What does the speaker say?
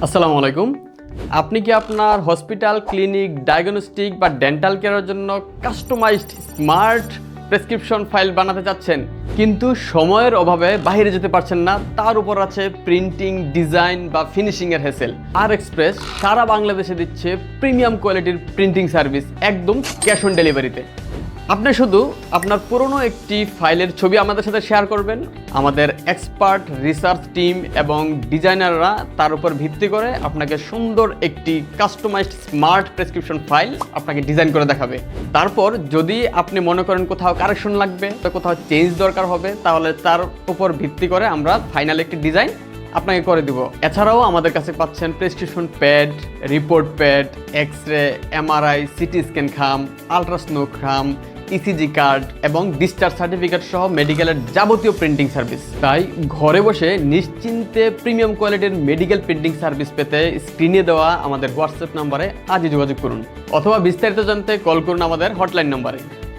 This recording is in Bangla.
আসসালামু আলাইকুম। আপনি কি আপনার হসপিটাল, ক্লিনিক, ডায়াগনস্টিক বা ডেন্টাল কেয়ারের জন্য কাস্টমাইজড স্মার্ট প্রেসক্রিপশন ফাইল বানাতে চাচ্ছেন, কিন্তু সময়ের অভাবে বাইরে যেতে পারছেন না? তার উপর আছে প্রিন্টিং, ডিজাইন বা ফিনিশিংয়ের হেসেল। আর এক্সপ্রেস সারা বাংলাদেশে দিচ্ছে প্রিমিয়াম কোয়ালিটির প্রিন্টিং সার্ভিস, একদম ক্যাশ অন ডেলিভারিতে। আপনি শুধু আপনার পুরনো একটি ফাইলের ছবি আমাদের সাথে শেয়ার করবেন, আমাদের এক্সপার্ট রিসার্চ টিম এবং ডিজাইনাররা তার উপর ভিত্তি করে আপনাকে সুন্দর একটি কাস্টমাইজড স্মার্ট প্রেসক্রিপশন ফাইল আপনাকে ডিজাইন করে দেখাবে। তারপর যদি আপনি মনে করেন কোথাও কারেকশন লাগবে, কোথাও চেঞ্জ দরকার হবে, তাহলে তার উপর ভিত্তি করে আমরা ফাইনাল একটি ডিজাইন আপনাকে করে দিব। এছাড়াও আমাদের কাছে পাচ্ছেন prescription pad, report pad, X-ray, MRI, CT scan খাম, আলট্রাসনো খাম, ইসিজি কার্ড এবং ডিসচার্জ সার্টিফিকেট সহ মেডিকেলের যাবতীয় প্রিন্টিং সার্ভিস। তাই ঘরে বসে নিশ্চিন্তে প্রিমিয়াম কোয়ালিটির মেডিকেল প্রিন্টিং সার্ভিস পেতে স্ক্রিনে দেওয়া আমাদের হোয়াটসঅ্যাপ নম্বরে আজই যোগাযোগ করুন, অথবা বিস্তারিত জানতে কল করুন আমাদের হটলাইন নম্বরে।